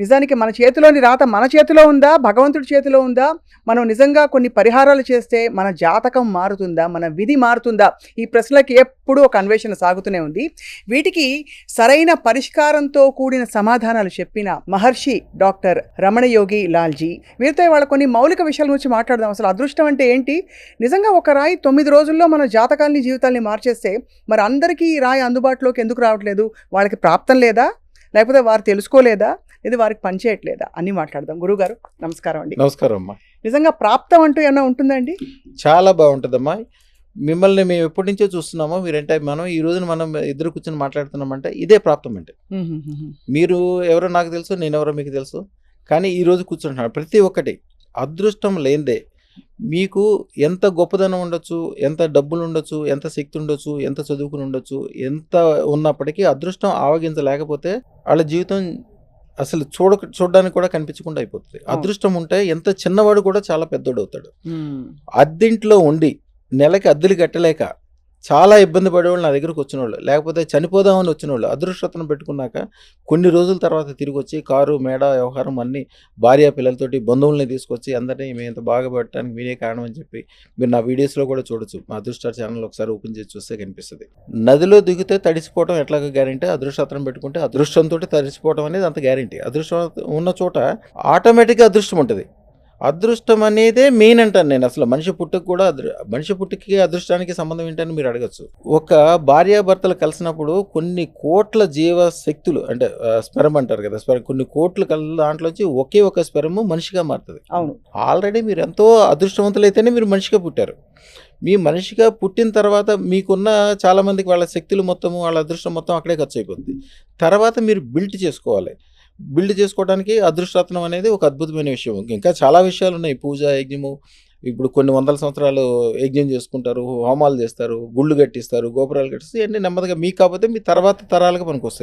నిజానికి మన చేతిలోని రాత మన చేతిలో ఉందా? భగవంతుడి చేతిలో ఉందా? మనం నిజంగా కొన్ని పరిహారాలు చేస్తే మన జాతకం మారుతుందా? మన విధి మారుతుందా? ఈ ప్రశ్నలకి ఎప్పుడూ ఒక అన్వేషణ సాగుతూనే ఉంది. వీటికి సరైన పరిష్కారంతో కూడిన సమాధానాలు చెప్పిన మహర్షి డాక్టర్ రమణయోగి లాల్జీ. వీరితో ఇవాళ కొన్ని మౌలిక విషయాల గురించి మాట్లాడదాం. అసలు అదృష్టం అంటే ఏంటి? నిజంగా ఒక రాయి 9 రోజుల్లో మన జాతకాల్ని, జీవితాల్ని మార్చేస్తే మరి అందరికీ ఈ రాయి అందుబాటులోకి ఎందుకు రావట్లేదు? వాళ్ళకి ప్రాప్తం లేదా? లేకపోతే వారు తెలుసుకోలేదా? ఇది వారికి పనిచేయట్లేదా? అన్నీ మాట్లాడదాం. గురువుగారు నమస్కారం అండి. నమస్కారం అమ్మా. నిజంగా ప్రాప్తం అంటూ ఏమైనా ఉంటుందండి? చాలా బాగుంటుందమ్మా. మిమ్మల్ని మేము ఎప్పటి నుంచో చూస్తున్నామో, మీరంటే మనం ఈ రోజున మనం ఇద్దరు కూర్చొని మాట్లాడుతున్నామంటే ఇదే ప్రాప్తం అంటే. మీరు ఎవరో నాకు తెలుసు, నేను ఎవరో మీకు తెలుసు, కానీ ఈ రోజు కూర్చుంటున్నాను. ప్రతి ఒక్కటి అదృష్టం లేనిదే. మీకు ఎంత గొప్పదనం ఉండొచ్చు, ఎంత డబ్బులు ఉండొచ్చు, ఎంత శక్తి ఉండొచ్చు, ఎంత చదువుకుని ఉండొచ్చు, ఎంత ఉన్నప్పటికీ అదృష్టం ఆవగించలేకపోతే వాళ్ళ జీవితం అసలు చూడడానికి కూడా కనిపించకుండా అయిపోతుంది. అదృష్టం ఉంటే ఎంత చిన్నవాడు కూడా చాలా పెద్దోడు అవుతాడు. అద్దెంట్లో ఉండి నెలకి అద్దెలు కట్టలేక చాలా ఇబ్బంది పడేవాళ్ళు నా దగ్గరకు వచ్చిన వాళ్ళు, లేకపోతే చనిపోదామని వచ్చిన వాళ్ళు అదృష్టతను పెట్టుకున్నాక కొన్ని రోజుల తర్వాత తిరిగి వచ్చి కారు, మేడ, వ్యవహారం అన్నీ భార్య పిల్లలతోటి బంధువుల్ని తీసుకొచ్చి అందరినీ మేము ఇంత బాగా పెట్టడానికి మీరే కారణం అని చెప్పి మీరు నా వీడియోస్లో కూడా చూడొచ్చు. మా అదృష్ట ఛానల్ ఒకసారి ఓపెన్ చేసి చూస్తే కనిపిస్తుంది. నదిలో దిగితే తడిసిపోవడం ఎట్లాగా గ్యారెంటీ, అదృష్టతను పెట్టుకుంటే అదృష్టంతో తడిసిపోవడం అనేది అంత గ్యారెంటీ. అదృష్టం ఉన్న చోట ఆటోమేటిక్గా అదృష్టం ఉంటుంది. అదృష్టం అనేదే మెయిన్ అంటాను నేను. అసలు మనిషి పుట్టుకు కూడా మనిషి పుట్టుకి అదృష్టానికి సంబంధం ఏంటని మీరు అడగచ్చు. ఒక భార్యాభర్తలు కలిసినప్పుడు కొన్ని కోట్ల జీవశక్తులు అంటే స్పెరం అంటారు కదా, కొన్ని కోట్లు దాంట్లోంచి ఒకే ఒక స్పెరము మనిషిగా మారుతుంది. అవును, ఆల్రెడీ మీరు ఎంతో అదృష్టవంతులైతేనే మీరు మనిషిగా పుట్టారు. మీ మనిషిగా పుట్టిన తర్వాత మీకున్న చాలామందికి వాళ్ళ శక్తులు మొత్తము, వాళ్ళ అదృష్టం మొత్తం అక్కడే ఖర్చు అయిపోతుంది. తర్వాత మీరు బిల్డ్ చేసుకోవాలి. బిల్డ్ చేసుకోవడానికి అదృష్టరత్నం అనేది ఒక అద్భుతమైన విషయం. ఇంకా చాలా విషయాలు ఉన్నాయి. పూజ, యజ్ఞము, ఇప్పుడు కొన్ని వందల సంవత్సరాలు యజ్ఞం చేసుకుంటారు, హోమాలు చేస్తారు, గుళ్ళు కట్టిస్తారు, గోపురాలు కట్టిస్తారు. ఇవన్నీ నెమ్మదిగా మీకు కాకపోతే మీ తర్వాత తరాలుగా పనికొస్తాయి.